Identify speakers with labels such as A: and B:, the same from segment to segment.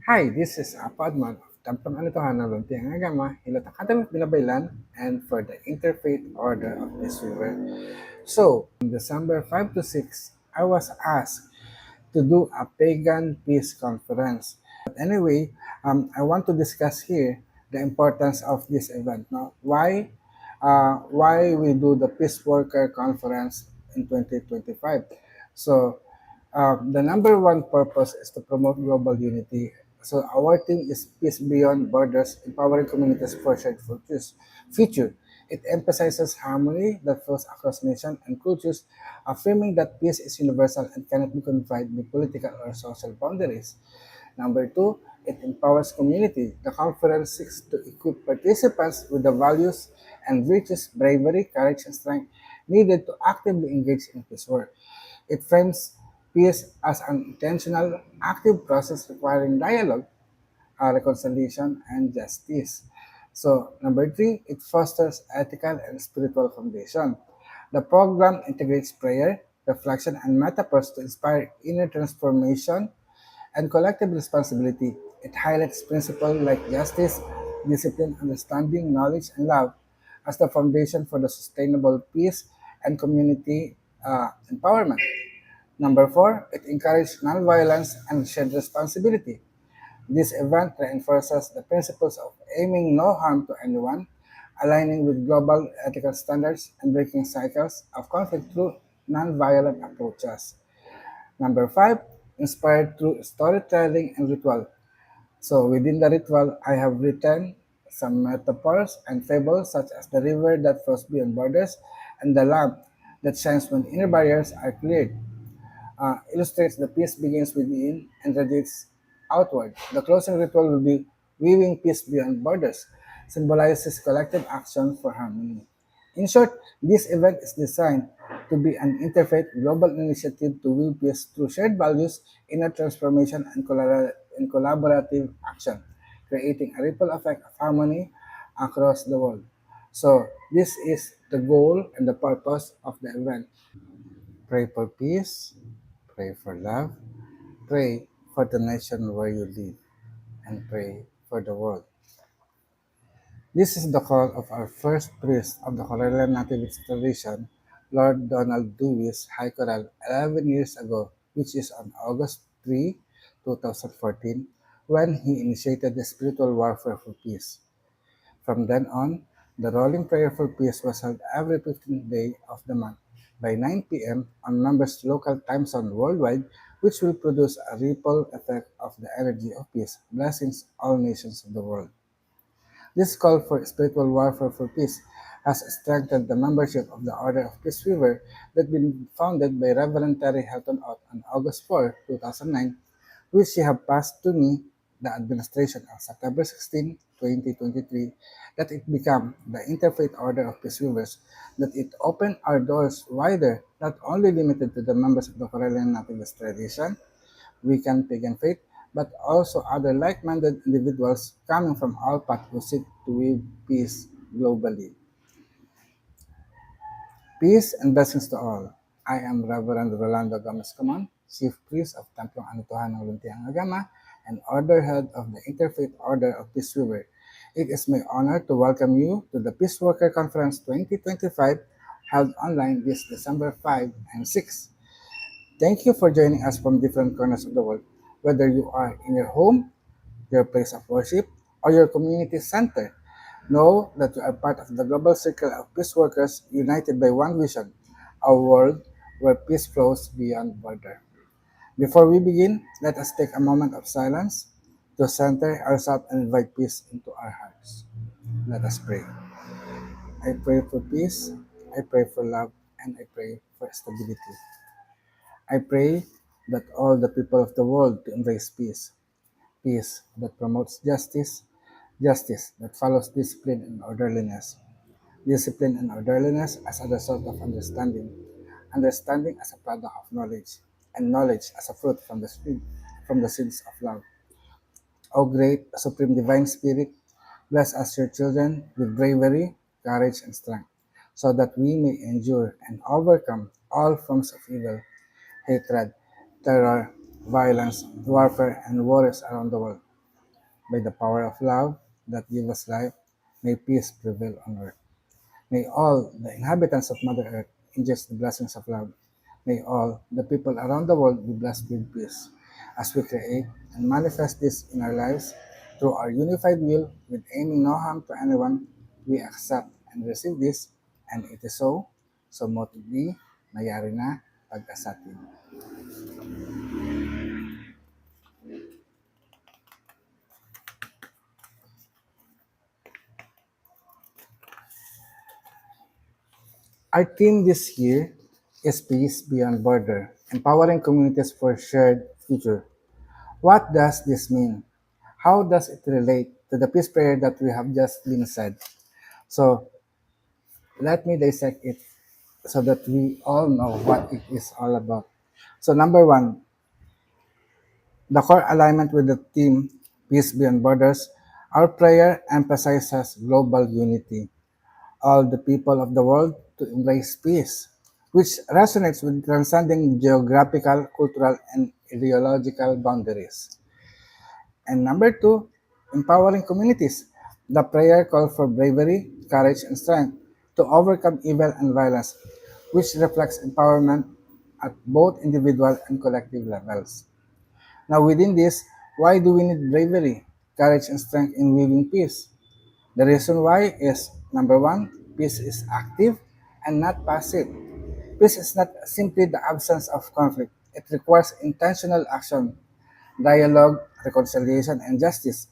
A: Hi, this is Padman of Tampang Anitohana Luntiang Agama, Hilot Academy of Binabaylan, and for the Interfaith Order of this River. So, on December 5 to 6, I was asked to do a pagan peace conference. But anyway, I want to discuss here the importance of this event. Now, why we do the Peace Worker Conference in 2025? So, the number one purpose is to promote global unity. So our theme is peace beyond borders, empowering communities for shared future. It emphasizes harmony that flows across nations and cultures, affirming that peace is universal and cannot be confined by political or social boundaries. Number two, it empowers community. The conference seeks to equip participants with the values and virtues, bravery, courage, and strength needed to actively engage in peace work. It frames peace as an intentional, active process requiring dialogue, reconciliation, and justice. So, number three, it fosters ethical and spiritual foundation. The program integrates prayer, reflection, and metaphors to inspire inner transformation and collective responsibility. It highlights principles like justice, discipline, understanding, knowledge, and love as the foundation for the sustainable peace and community empowerment. Number four, it encourages nonviolence and shared responsibility. This event reinforces the principles of aiming no harm to anyone, aligning with global ethical standards, and breaking cycles of conflict through nonviolent approaches. Number five, inspired through storytelling and ritual. So within the ritual, I have written some metaphors and fables such as the river that flows beyond borders and the lamp that shines when inner barriers are cleared. Illustrates the peace begins within and radiates outward. The closing ritual will be weaving peace beyond borders, symbolizes collective action for harmony. In short, this event is designed to be an interfaith global initiative to weave peace through shared values, inner transformation, and collaborative action, creating a ripple effect of harmony across the world. So, this is the goal and the purpose of the event. Pray for peace, pray for love, pray for the nation where you live, and pray for the world. This is the call of our first priest of the Corellian Nativist tradition, Lord Donald Dewey's High Choral 11 years ago, which is on August 3, 2014, when he initiated the spiritual warfare for peace. From then on, the rolling prayer for peace was held every 15th day of the month by 9 p.m. on members' local time zone worldwide, which will produce a ripple effect of the energy of peace, blessings all nations of the world. This call for spiritual warfare for peace has strengthened the membership of the Order of Peace Weaver that been founded by Reverend Terry Helton Ott on August 4, 2009, which she have passed to me, the administration on September 16, 2023, that it become the Interfaith Order of Peace Weavers, that it opened our doors wider, not only limited to the members of the Corellian Nativist tradition, Wiccan pagan faith, but also other like-minded individuals coming from all paths who seek to weave peace globally. Peace and blessings to all. I am Reverend Rolando Comon, Chief Priest of Templong Anitohan ng Luntiang Agama and Order Head of the Interfaith Order of Peace Weaver. It is my honor to welcome you to the Peace Worker Conference 2025 held online this December 5 and 6. Thank you for joining us from different corners of the world, whether you are in your home, your place of worship, or your community center. Know that you are part of the global circle of peace workers united by one vision, a world where peace flows beyond border. Before we begin, let us take a moment of silence to center ourselves and invite peace into our hearts. Let us pray. I pray for peace, I pray for love, and I pray for stability. I pray that all the people of the world to embrace peace, peace that promotes justice, justice that follows discipline and orderliness, discipline and orderliness as a result of understanding, understanding as a product of knowledge, and knowledge as a fruit from the seeds of love. O great Supreme Divine Spirit, bless us your children with bravery, courage, and strength, so that we may endure and overcome all forms of evil, hatred, terror, violence, warfare, and wars around the world. by the power of love that gives us life, may peace prevail on earth. May all the inhabitants of Mother Earth enjoy the blessings of love. May all the people around the world be blessed with peace. As we create and manifest this in our lives through our unified will with aiming no harm to anyone, we accept and receive this, and it is so. So mote it be, mayari na, pag-asatin. Our theme this year is Peace Beyond Border, empowering communities for shared future. What does this mean? How does it relate to the peace prayer that we have just been said? So let me dissect it so that we all know what it is all about. So number one, the core alignment with the theme Peace Beyond Borders, our prayer emphasizes global unity, all the people of the world to embrace peace, which resonates with transcending geographical, cultural, and ideological boundaries. And number two, empowering communities. The prayer calls for bravery, courage, and strength to overcome evil and violence, which reflects empowerment at both individual and collective levels. Now, within this, why do we need bravery, courage, and strength in weaving peace? The reason why is number one, peace is active and not passive. Peace is not simply the absence of conflict, it requires intentional action, dialogue, reconciliation, and justice.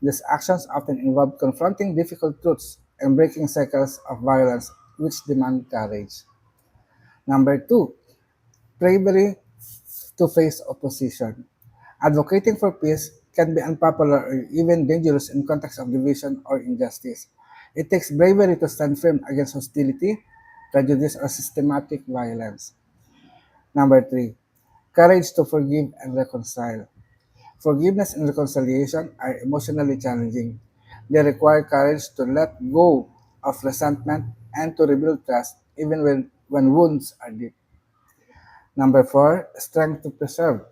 A: These actions often involve confronting difficult truths and breaking cycles of violence which demand courage. Number two, bravery to face opposition. Advocating for peace can be unpopular or even dangerous in contexts of division or injustice. It takes bravery to stand firm against hostility, prejudice, or systematic violence. Number three, courage to forgive and reconcile. Forgiveness and reconciliation are emotionally challenging. They require courage to let go of resentment and to rebuild trust even when wounds are deep. Number four, strength to preserve.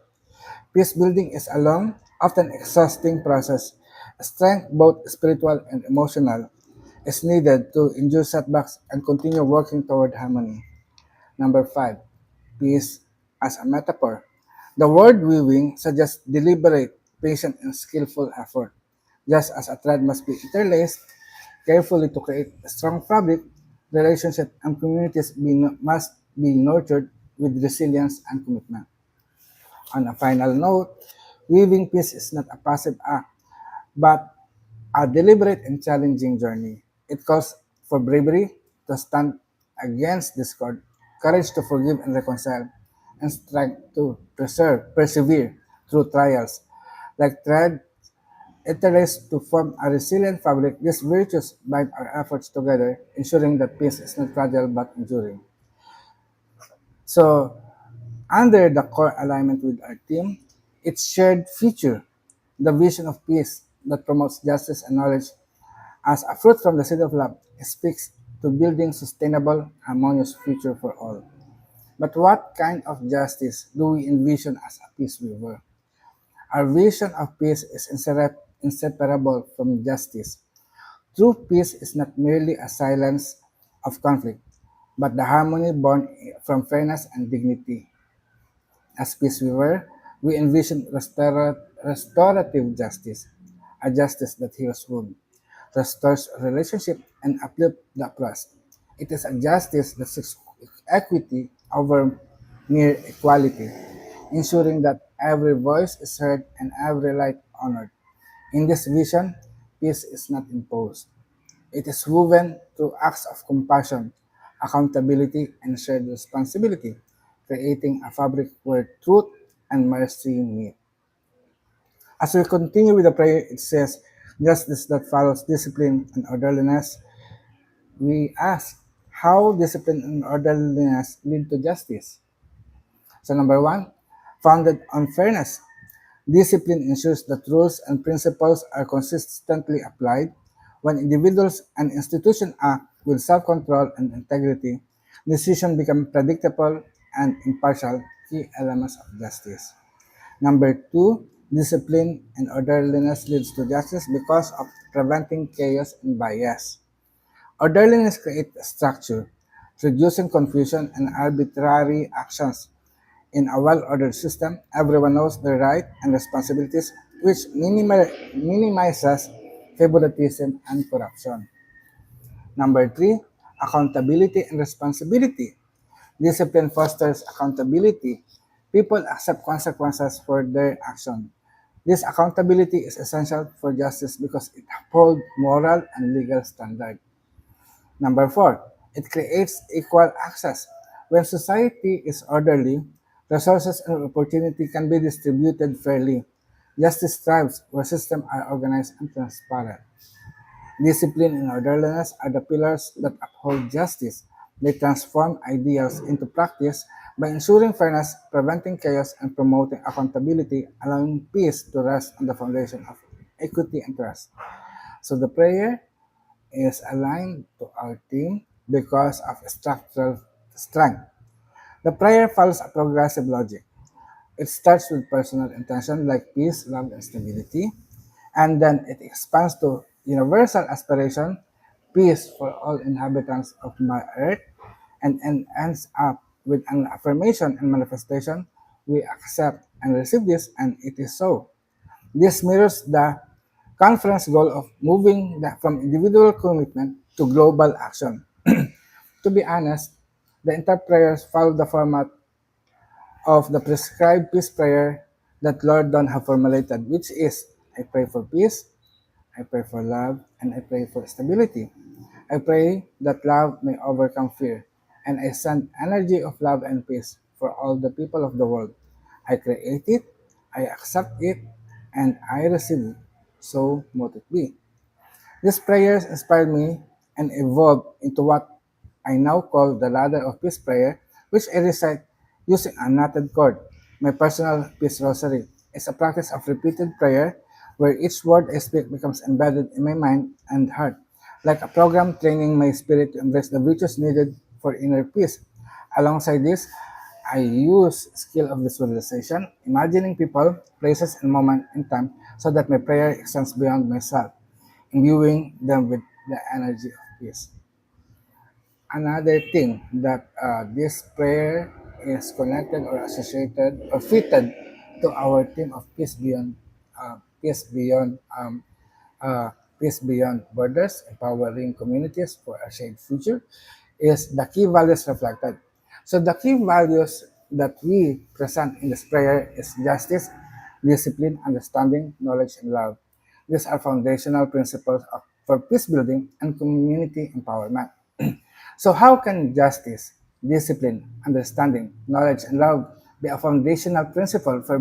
A: Peace building is a long, often exhausting process. Strength, both spiritual and emotional, is needed to endure setbacks and continue working toward harmony. Number five, peace as a metaphor. The word weaving suggests deliberate, patient, and skillful effort. Just as a thread must be interlaced carefully to create a strong fabric, relationships and communities must be nurtured with resilience and commitment. On a final note, weaving peace is not a passive act, but a deliberate and challenging journey. It calls for bravery to stand against discord, courage to forgive and reconcile, and strength to persevere through trials. Like thread, interlaced to form a resilient fabric, these virtues bind our efforts together, ensuring that peace is not fragile but enduring. So, under the core alignment with our team, its shared future, the vision of peace that promotes justice and knowledge as a fruit from the seed of love, speaks to building sustainable, harmonious future for all. But what kind of justice do we envision as a peace weaver? Our vision of peace is inseparable from justice. True peace is not merely a silence of conflict, but the harmony born from fairness and dignity. As peace weaver, we envision restorative justice, a justice that heals wounds, restores relationship, and uplifts the oppressed. It is a justice that seeks equity over mere equality, ensuring that every voice is heard and every life honored. In this vision, peace is not imposed. It is woven through acts of compassion, accountability, and shared responsibility, creating a fabric where truth and mercy meet. As we continue with the prayer, it says, justice that follows discipline and orderliness. We ask, how discipline and orderliness lead to justice? So, number one, founded on fairness. Discipline ensures that rules and principles are consistently applied. When individuals and institutions act with self-control and integrity, decisions become predictable and impartial, key elements of justice. Number two, Discipline and orderliness leads to justice because of preventing chaos and bias. Orderliness creates structure, reducing confusion and arbitrary actions. In a well-ordered system, everyone knows their rights and responsibilities, which minimizes favoritism and corruption. Number three, accountability and responsibility. Discipline fosters accountability. People accept consequences for their action. This accountability is essential for justice because it upholds moral and legal standards. Number four, it creates equal access. When society is orderly, resources and opportunity can be distributed fairly. Justice thrives where systems are organized and transparent. Discipline and orderliness are the pillars that uphold justice. They transform ideals into practice by ensuring fairness, preventing chaos, and promoting accountability, allowing peace to rest on the foundation of equity and trust. So the prayer is aligned to our team because of structural strength. The prayer follows a progressive logic. It starts with personal intention like peace, love, and stability, and then it expands to universal aspiration, peace for all inhabitants of my earth, and ends up with an affirmation and manifestation. We accept and receive this, and it is so. This mirrors the conference goal of moving from individual commitment to global action. To be honest, the entire prayers follow the format of the prescribed peace prayer that Lord Don have formulated, which is I pray for peace, I pray for love, and I pray for stability. I pray that love may overcome fear, and I send energy of love and peace for all the people of the world. I create it, I accept it, and I receive it. So mote it be. These prayers inspired me and evolved into what I now call the ladder of peace prayer, which I recite using a knotted cord. My personal peace rosary is a practice of repeated prayer where each word I speak becomes embedded in my mind and heart, like a program training my spirit to embrace the virtues needed for inner peace. Alongside this, I use skill of visualization, imagining people, places, and moment in time so that my prayer extends beyond myself, imbuing them with the energy of peace. Another thing that this prayer is connected or associated or fitted to our theme of peace beyond uh, peace beyond borders, empowering communities for a shared future, is the key values reflected. So the key values that we present in this prayer is justice, discipline, understanding, knowledge, and love. These are foundational principles for peace building and community empowerment. So how can justice, discipline, understanding, knowledge, and love be a foundational principle for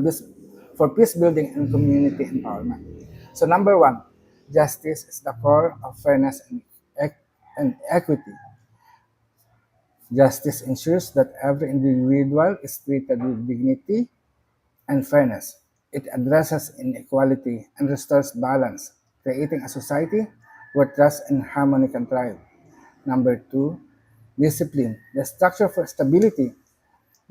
A: peace building and community empowerment? So number one, justice is the core of fairness and equity. Justice ensures that every individual is treated with dignity and fairness. It addresses inequality and restores balance, creating a society where trust and harmony can thrive. Number two, discipline, the structure for stability.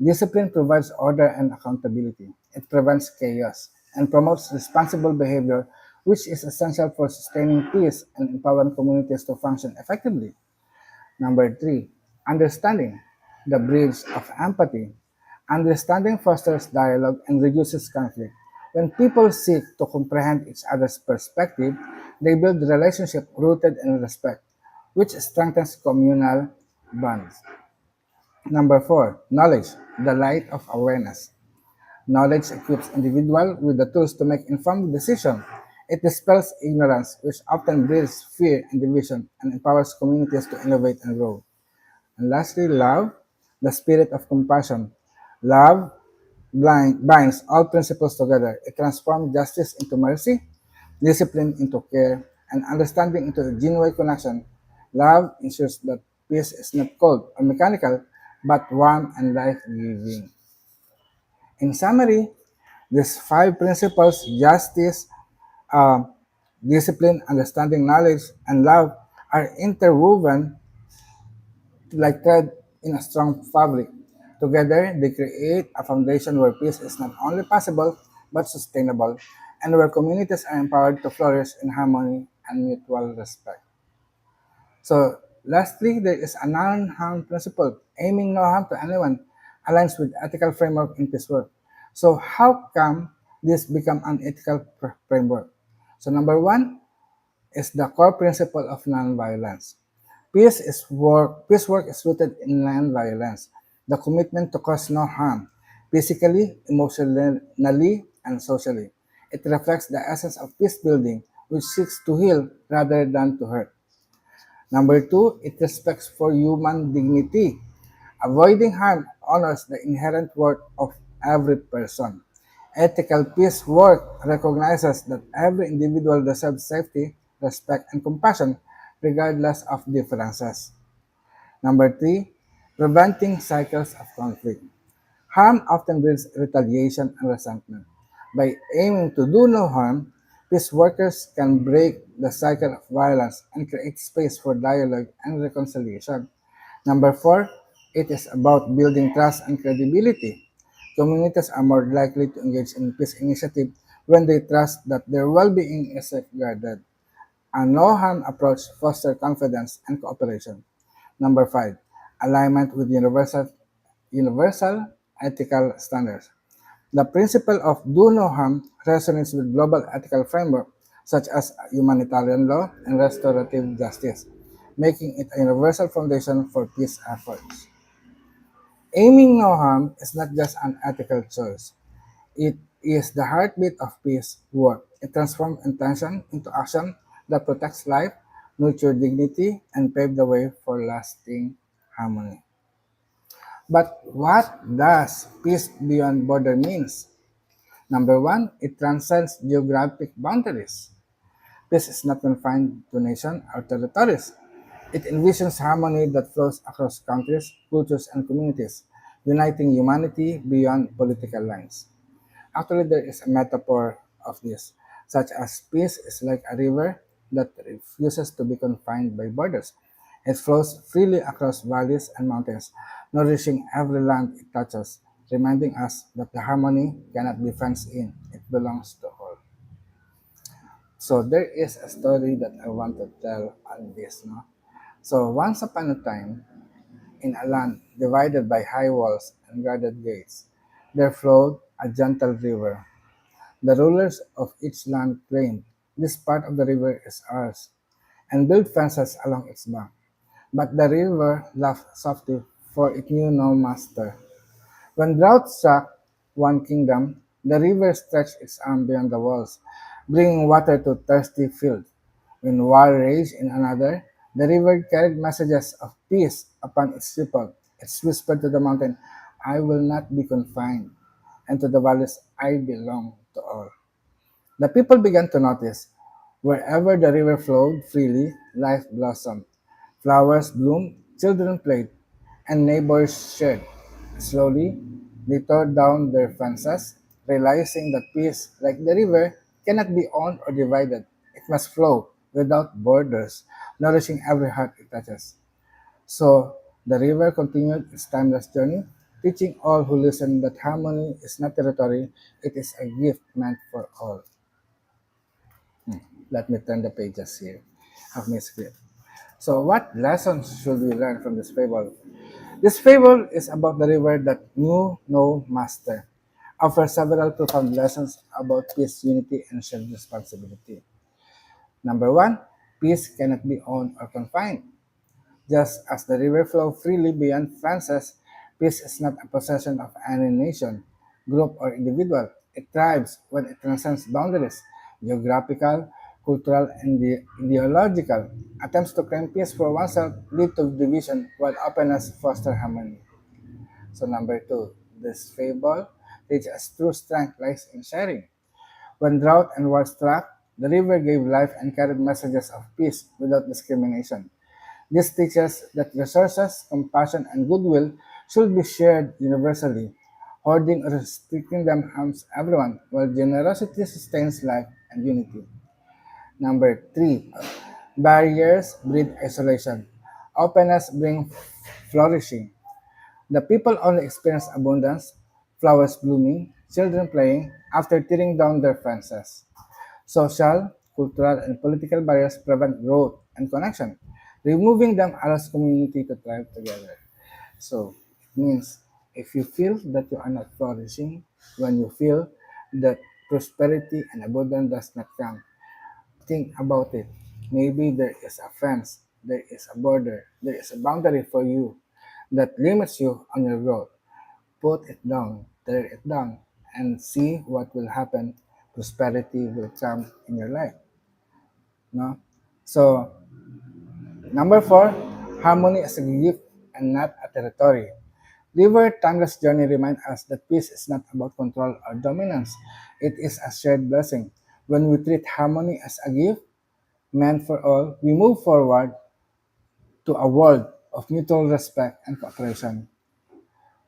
A: Discipline provides order and accountability. It prevents chaos and promotes responsible behavior, which is essential for sustaining peace and empowering communities to function effectively. Number three, understanding, the bridge of empathy. Understanding fosters dialogue and reduces conflict. When people seek to comprehend each other's perspective, they build relationships rooted in respect, which strengthens communal bonds. Number four, knowledge, the light of awareness. Knowledge equips individual with the tools to make informed decisions. It dispels ignorance, which often breeds fear and division, and empowers communities to innovate and grow. And lastly, love, the spirit of compassion. Love binds all principles together. It transforms justice into mercy, discipline into care, and understanding into a genuine connection. Love ensures that peace is not cold or mechanical, but warm and life-giving. In summary, these five principles, justice, um, discipline, understanding, knowledge, and love, are interwoven like thread in a strong fabric. Together, they create a foundation where peace is not only possible, but sustainable, and where communities are empowered to flourish in harmony and mutual respect. So, lastly, there is a non-harm principle, aiming no harm to anyone, aligns with ethical framework in peace work. So, how come this become an ethical framework? So, number one is the core principle of non-violence. Peace work is rooted in non-violence, the commitment to cause no harm, physically, emotionally, and socially. It reflects the essence of peace building, which seeks to heal rather than to hurt. Number two, it respects for human dignity. Avoiding harm honors the inherent worth of every person. Ethical peace work recognizes that every individual deserves safety, respect, and compassion regardless of differences. Number three, preventing cycles of conflict. Harm often breeds retaliation and resentment. By aiming to do no harm, peace workers can break the cycle of violence and create space for dialogue and reconciliation. Number four, it is about building trust and credibility. Communities are more likely to engage in peace initiative when they trust that their well-being is safeguarded. A no-harm approach fosters confidence and cooperation. Number five, alignment with universal ethical standards. The principle of do no harm resonates with global ethical framework such as humanitarian law and restorative justice, making it a universal foundation for peace efforts. Aiming no harm is not just an ethical choice. It is the heartbeat of peace work. It transforms intention into action that protects life, nurtures dignity, and paves the way for lasting harmony. But what does peace beyond border means? Number one, it transcends geographic boundaries. Peace is not confined to nations or territories. It envisions harmony that flows across countries, cultures, and communities, uniting humanity beyond political lines. Actually, there is a metaphor of this, such as peace is like a river that refuses to be confined by borders. It flows freely across valleys and mountains, nourishing every land it touches, reminding us that the harmony cannot be fenced in, it belongs to all. So there is a story that I want to tell on this. No? So once upon a time, in a land divided by high walls and guarded gates, there flowed a gentle river. The rulers of each land claimed this part of the river is ours and built fences along its bank. But the river laughed softly, for it knew no master. When drought struck one kingdom, the river stretched its arm beyond the walls, bringing water to thirsty fields. When war raged in another, the river carried messages of peace upon its people. It whispered to the mountain, I will not be confined, and to the valleys, I belong to all. The people began to notice. Wherever the river flowed freely, life blossomed. Flowers bloomed, children played, and neighbors shared. Slowly, they tore down their fences, realizing that peace, like the river, cannot be owned or divided. It must flow without borders, nourishing every heart it touches. So, the river continued its timeless journey, teaching all who listen that harmony is not territory, it is a gift meant for all. Let me turn the pages here of my script. So, what lessons should we learn from this fable? This fable is about the river that knew no master, offers several profound lessons about peace, unity, and shared responsibility. Number one, peace cannot be owned or confined. Just as the river flows freely beyond fences, peace is not a possession of any nation, group, or individual. It thrives when it transcends boundaries, geographical, cultural, and ideological. Attempts to claim peace for oneself lead to division, while openness fosters harmony. So number two, this fable teaches us true strength lies in sharing. When drought and war struck, the river gave life and carried messages of peace without discrimination. This teaches that resources, compassion, and goodwill should be shared universally. Hoarding or restricting them harms everyone, while generosity sustains life and unity. Number three, barriers breed isolation. Openness brings flourishing. The people only experience abundance, flowers blooming, children playing after tearing down their fences. Social, cultural, and political barriers prevent growth and connection. Removing them allows community to thrive together. So it means if you feel that you are not flourishing, when you feel that prosperity and abundance does not come, think about it. Maybe there is a fence, there is a border, there is a boundary for you that limits you on your growth. Put it down, tear it down, and see what will happen. Prosperity will come in your life. No? So, number four, harmony is a gift and not a territory. River Timeless Journey reminds us that peace is not about control or dominance. It is a shared blessing. When we treat harmony as a gift meant for all, we move forward to a world of mutual respect and cooperation.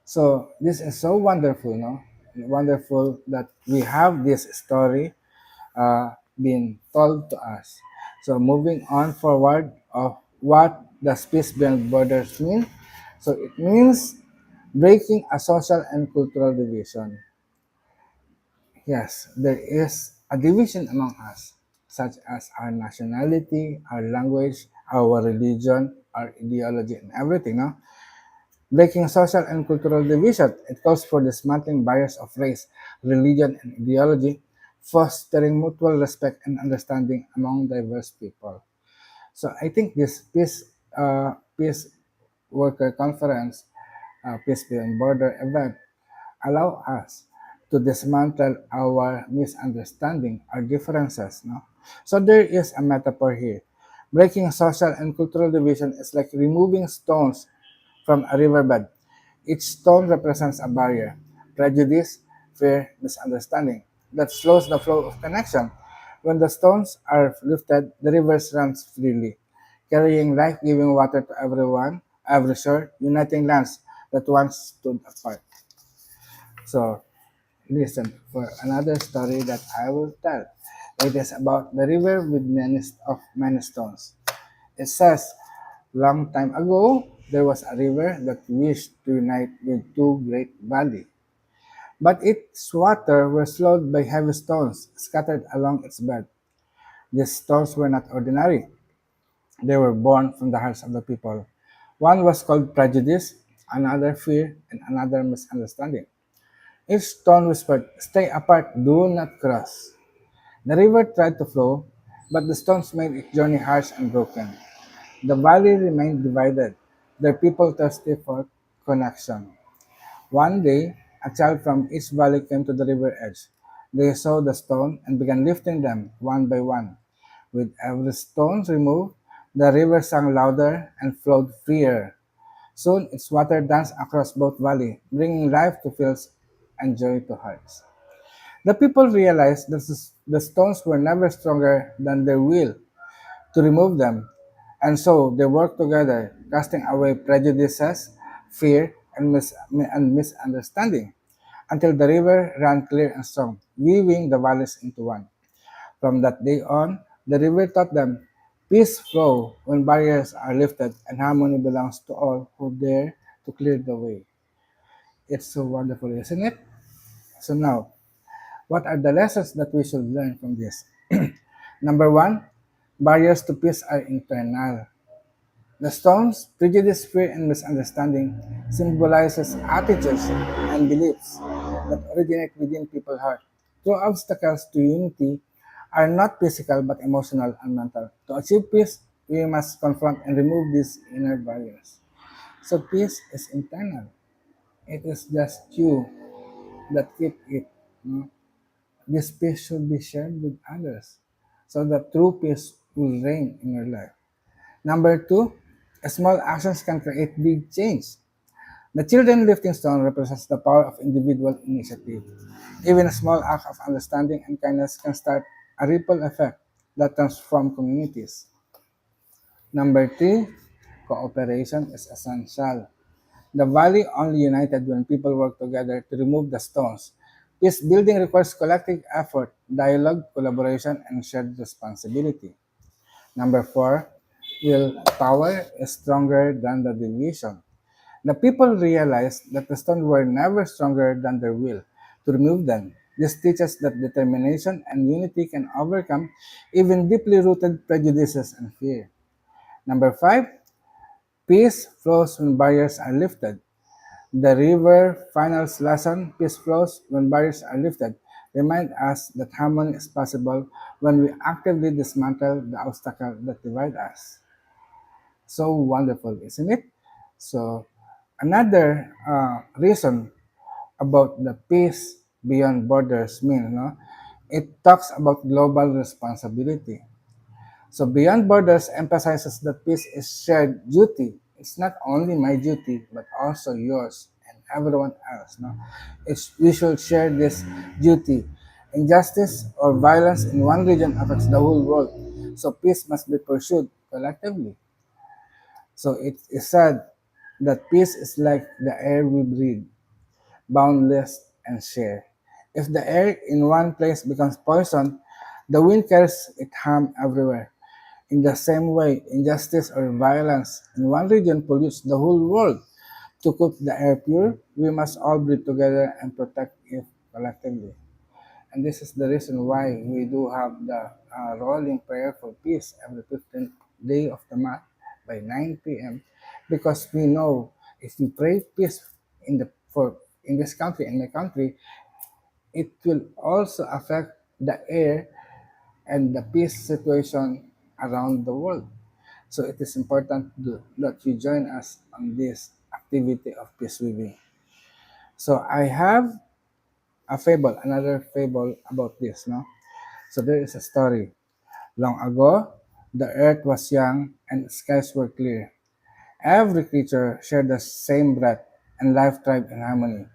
A: So this is so wonderful, no? Wonderful that we have this story being told to us. So moving on forward of what does peace beyond borders mean? So it means breaking a social and cultural division. Yes, there is a division among us, such as our nationality, our language, our religion, our ideology, and everything. No? Breaking social and cultural division, it calls for dismantling barriers of race, religion, and ideology, fostering mutual respect and understanding among diverse people. So I think this peace worker conference, Peace Beyond Border event, allow us to dismantle our misunderstanding, our differences. No? So there is a metaphor here. Breaking social and cultural division is like removing stones from a riverbed. Each stone represents a barrier, prejudice, fear, misunderstanding that slows the flow of connection. When the stones are lifted, the river runs freely, carrying life-giving water to everyone, every shore, uniting lands that once stood apart. So, listen for another story that I will tell. It is about the river with many stones. It says, long time ago, there was a river that wished to unite with two great valleys. But its water were slowed by heavy stones scattered along its bed. These stones were not ordinary. They were born from the hearts of the people. One was called prejudice, another fear, and another misunderstanding. Each stone whispered, "Stay apart, do not cross." The river tried to flow, but the stones made its journey harsh and broken. The valley remained divided, their people thirsty for connection. One day, a child from each valley came to the river edge. They saw the stone and began lifting them one by one. With every stone removed, the river sang louder and flowed freer. Soon its water danced across both valleys, bringing life to fields and joy to hearts. The people realized that the stones were never stronger than their will to remove them, and so they worked together, casting away prejudices, fear, and misunderstanding, until the river ran clear and strong, weaving the valleys into one. From that day on, the river taught them peace flow when barriers are lifted, and harmony belongs to all who dare to clear the way. It's so wonderful, isn't it? So now, what are the lessons that we should learn from this? Number one, barriers to peace are internal. The stones, prejudice, fear, and misunderstanding symbolizes attitudes and beliefs that originate within people's heart. True obstacles to unity are not physical but emotional and mental. To achieve peace, we must confront and remove these inner barriers. So peace is internal. It is just you that keep it. No? This peace should be shared with others so that true peace will reign in your life. Number two, small actions can create big change. The children lifting stone represents the power of individual initiative. Even a small act of understanding and kindness can start a ripple effect that transforms communities. Number three, cooperation is essential. The valley only united when people work together to remove the stones. Peace building requires collective effort, dialogue, collaboration, and shared responsibility. Number four, willpower is stronger than the division. The people realized that the stones were never stronger than their will to remove them. This teaches that determination and unity can overcome even deeply rooted prejudices and fear. Number five, peace flows when barriers are lifted. The river finals lesson, peace flows when barriers are lifted, remind us that harmony is possible when we actively dismantle the obstacle that divide us. So wonderful, isn't it? So another reason about the peace beyond borders mean, no? It talks about global responsibility. So Beyond Borders emphasizes that peace is shared duty. It's not only my duty, but also yours and everyone else. No? We should share this duty. Injustice or violence in one region affects the whole world. So peace must be pursued collectively. So it is said that peace is like the air we breathe, boundless and shared. If the air in one place becomes poisoned, the wind carries it harm everywhere. In the same way, injustice or violence in one region pollutes the whole world. To keep the air pure, we must all breathe together and protect it collectively. And this is the reason why we do have the rolling prayer for peace every 15th day of the month by 9 p.m. Because we know if we pray peace in this country, in my country, it will also affect the air and the peace situation around the world. So it is important that you join us on this activity of peace weaving. So I have another fable about this. No, so there is a story. Long ago, the earth was young and the skies were clear. Every creature shared the same breath, and life thrived in harmony.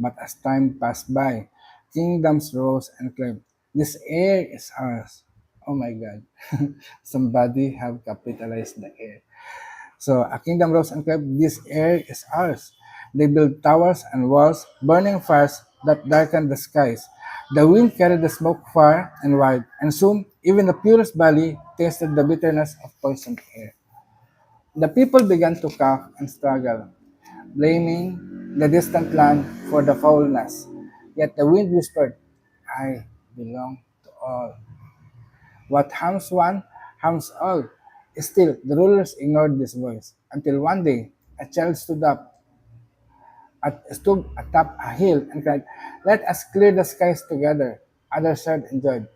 A: But as time passed by, kingdoms rose and claimed, "This air is ours." Oh my God! Somebody have capitalized the air. So a kingdom rose and claimed, "This air is ours." They built towers and walls, burning fires that darkened the skies. The wind carried the smoke far and wide, and soon even the purest valley tasted the bitterness of poisoned air. The people began to cough and struggle, blaming the distant land for the foulness. Yet the wind whispered, "I belong to all. What harms one harms all." Still, the rulers ignored this voice until one day a child stood atop a hill and cried, "Let us clear the skies together." Others heard and joined,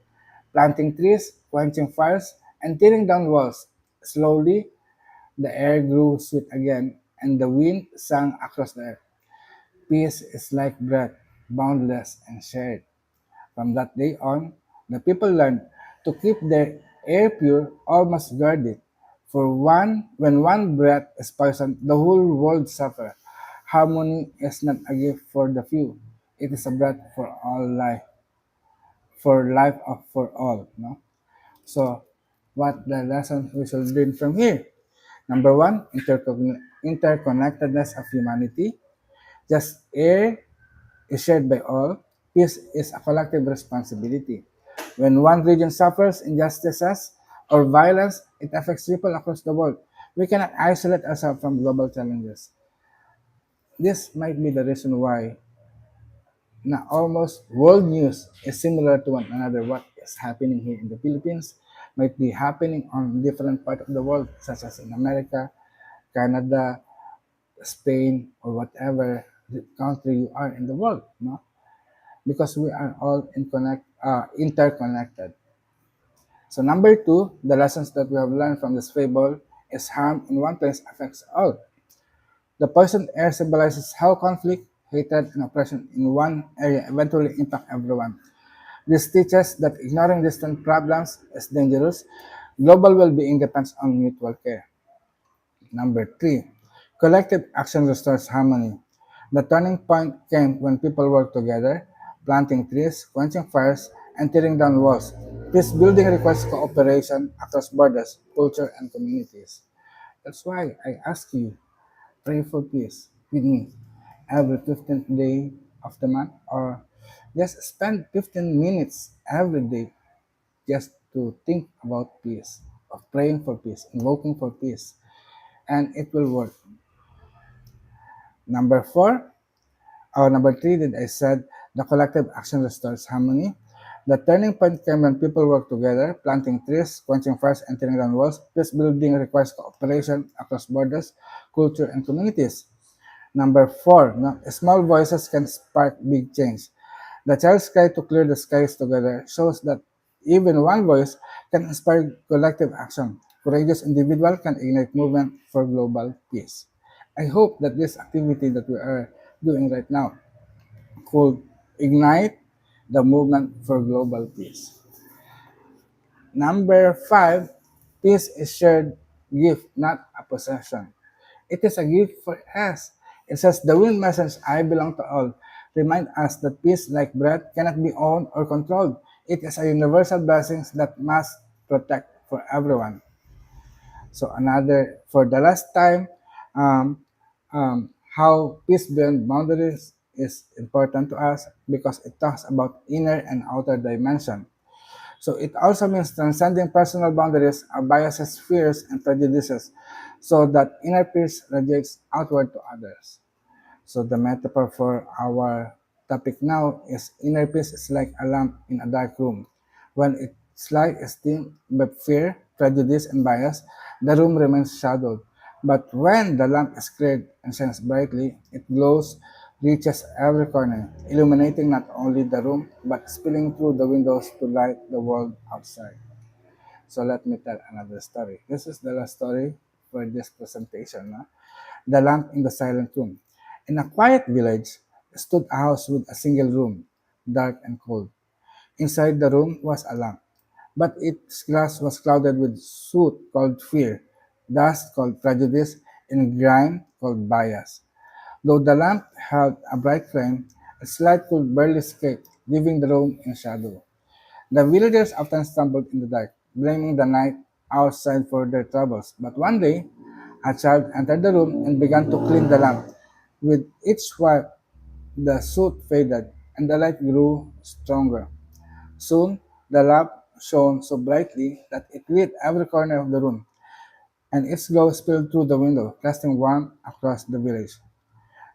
A: planting trees, quenching fires, and tearing down walls. Slowly, the air grew sweet again, and the wind sang across the earth. Peace is like breath, boundless and shared. From that day on, the people learned to keep their air pure, all must guard it. When one breath is poisoned, the whole world suffers. Harmony is not a gift for the few; it is a breath for all life, for life of for all. No? So, what the lesson we should learn from here? Number one, interconnectedness of humanity. Just air is shared by all. Peace is a collective responsibility. When one region suffers injustices or violence, it affects people across the world. We cannot isolate ourselves from global challenges. This might be the reason why almost world news is similar to one another. What is happening here in the Philippines might be happening on different part of the world, such as in America, Canada, Spain, or whatever the country you are in the world. No? Because we are all interconnected. So number two, the lessons that we have learned from this fable is harm in one place affects all. The poisoned air symbolizes how conflict, hatred, and oppression in one area eventually impact everyone. This teaches that ignoring distant problems is dangerous. Global well-being depends on mutual care. Number three, collective action restores harmony. The turning point came when people worked together, planting trees, quenching fires, and tearing down walls. Peace building requires cooperation across borders, culture, and communities. That's why I ask you, pray for peace with me every 15th day of the month, or just spend 15 minutes every day just to think about peace, of praying for peace, invoking for peace, and it will work. Number four, or number three, did I said the collective action restores harmony. The turning point came when people work together, planting trees, quenching fires, and tearing down walls. Peace building requires cooperation across borders, culture, and communities. Number four, small voices can spark big change. The child's cry to clear the skies together shows that even one voice can inspire collective action. Courageous individual can ignite movement for global peace. I hope that this activity that we are doing right now could ignite the movement for global peace. Number five, peace is shared gift, not a possession. It is a gift for us. It says, the wind message, I belong to all. Remind us that peace, like breath, cannot be owned or controlled. It is a universal blessing that must protect for everyone. So another, for the last time, um, how peace beyond boundaries is important to us because it talks about inner and outer dimension. So it also means transcending personal boundaries, our biases, fears, and prejudices, so that inner peace radiates outward to others. So the metaphor for our topic now is inner peace is like a lamp in a dark room. When its light is dimmed by fear, prejudice, and bias, the room remains shadowed. But when the lamp is cleared and shines brightly, it glows, reaches every corner, illuminating not only the room, but spilling through the windows to light the world outside. So let me tell another story. This is the last story for this presentation. No? The lamp in the silent room. In a quiet village stood a house with a single room, dark and cold. Inside the room was a lamp, but its glass was clouded with soot called fear, dust called prejudice, and grime called bias. Though the lamp held a bright flame, its light could barely escape, leaving the room in shadow. The villagers often stumbled in the dark, blaming the night outside for their troubles. But one day, a child entered the room and began to clean the lamp. With each swipe, the soot faded and the light grew stronger. Soon, the lamp shone so brightly that it lit every corner of the room, and its glow spilled through the window, casting warmth across the village.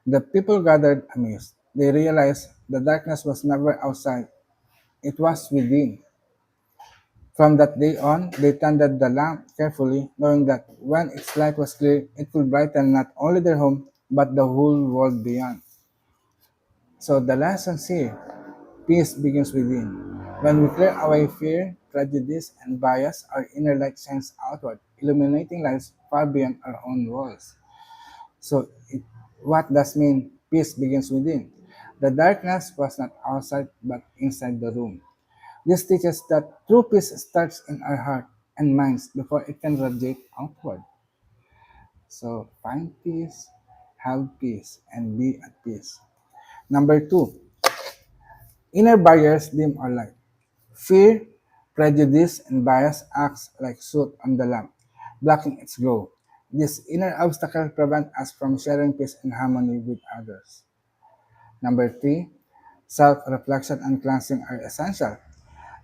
A: The people gathered amazed. They realized the darkness was never outside, it was within. From that day on, they tended the lamp carefully, knowing that when its light was clear, it could brighten not only their home, but the whole world beyond. So the lessons here, peace begins within. When we clear away fear, prejudice, and bias, our inner light shines outward, illuminating lives far beyond our own walls. So what does mean peace begins within? The darkness was not outside, but inside the room. This teaches that true peace starts in our heart and minds before it can radiate outward. So find peace, have peace, and be at peace. Number two, inner barriers dim our light. Fear, prejudice, and bias acts like soot on the lamp, blocking its glow. These inner obstacles prevent us from sharing peace and harmony with others. Number three, self-reflection and cleansing are essential.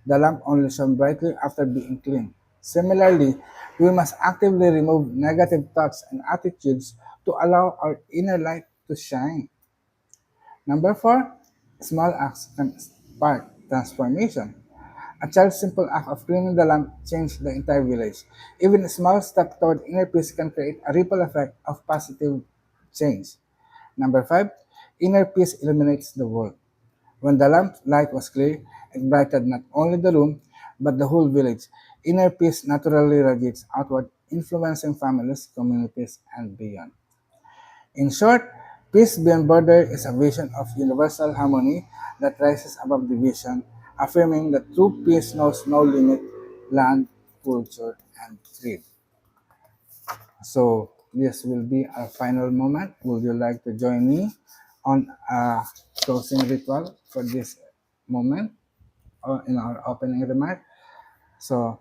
A: The lamp only shone brightly after being cleaned. Similarly, we must actively remove negative thoughts and attitudes to allow our inner light to shine. Number four, small acts can spark transformation. A child's simple act of cleaning the lamp changed the entire village. Even a small step toward inner peace can create a ripple effect of positive change. Number five, inner peace illuminates the world. When the lamp light was clear, it brightened not only the room, but the whole village. Inner peace naturally radiates outward, influencing families, communities, and beyond. In short, peace beyond border is a vision of universal harmony that rises above division, affirming that true peace knows no limit, land, culture, and creed. So this will be our final moment. Would you like to join me on a closing ritual for this moment or in our opening remark? So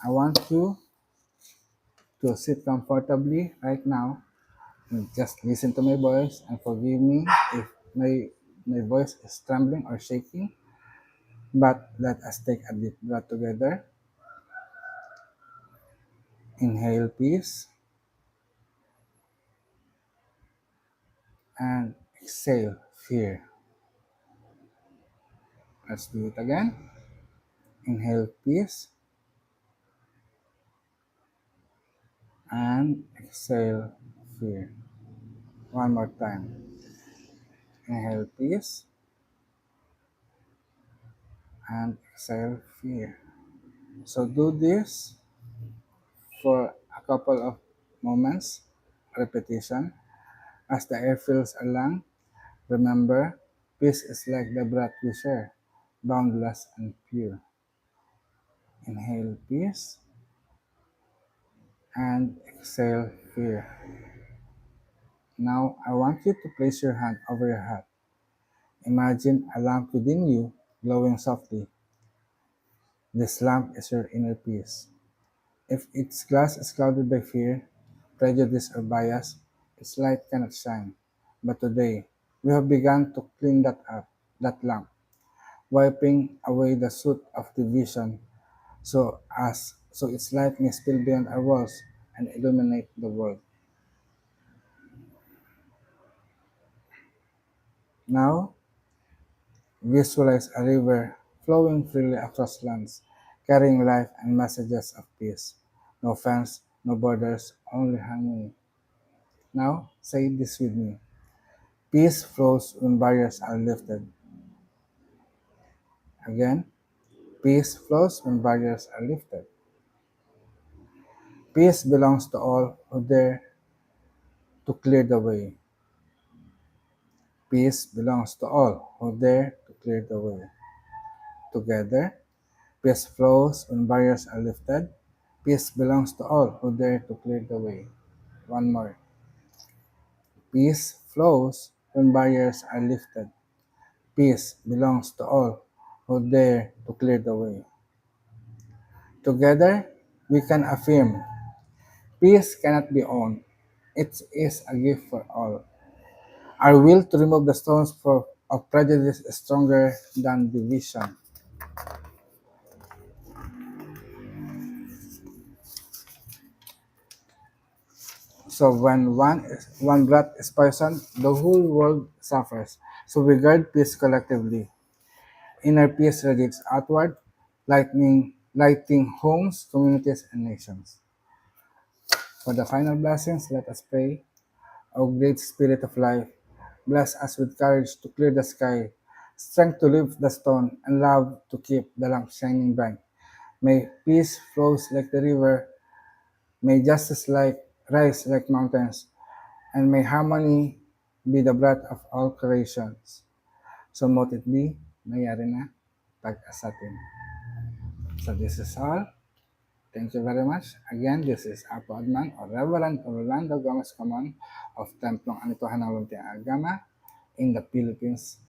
A: I want you to sit comfortably right now and just listen to my voice and forgive me if my voice is trembling or shaking. But let us take a deep breath together. Inhale peace, and exhale fear. Let's do it again. Inhale peace and exhale fear. One more time. Inhale peace and exhale fear. So do this for a couple of moments, repetition. As the air fills our lung, remember, peace is like the breath we share, boundless and pure. Inhale peace and exhale fear. Now I want you to place your hand over your heart. Imagine a lamp within you glowing softly. This lamp is your inner peace. If its glass is clouded by fear, prejudice, or bias, its light cannot shine. But today, we have begun to clean that lamp, wiping away the soot of division so its light may spill beyond our walls and illuminate the world. Now, visualize a river flowing freely across lands, carrying life and messages of peace. No fence, no borders, only harmony. Now, say this with me. Peace flows when barriers are lifted. Again, peace flows when barriers are lifted. Peace belongs to all who dare to clear the way. Peace belongs to all who dare to clear the way. Together, peace flows when barriers are lifted. Peace belongs to all who dare to clear the way. One more. Peace flows when barriers are lifted. Peace belongs to all who dare to clear the way. Together, we can affirm peace cannot be owned. It is a gift for all. Our will to remove the stones of prejudice is stronger than division. So when one breath is poisoned, the whole world suffers. So we guard peace collectively. Inner peace radiates outward, lighting homes, communities, and nations. For the final blessings, let us pray. O great Spirit of life, bless us with courage to clear the sky, strength to lift the stone, and love to keep the lamp shining bright. May peace flows like the river, may justice rise like mountains, and may harmony be the breath of all creations. So mote it be, nangyari na, pag-asatin. So this is all. Thank you very much. Again, this is Apo Adman or Reverend Rolando Comon of Templong Anitohan ng Luntiang Agama in the Philippines.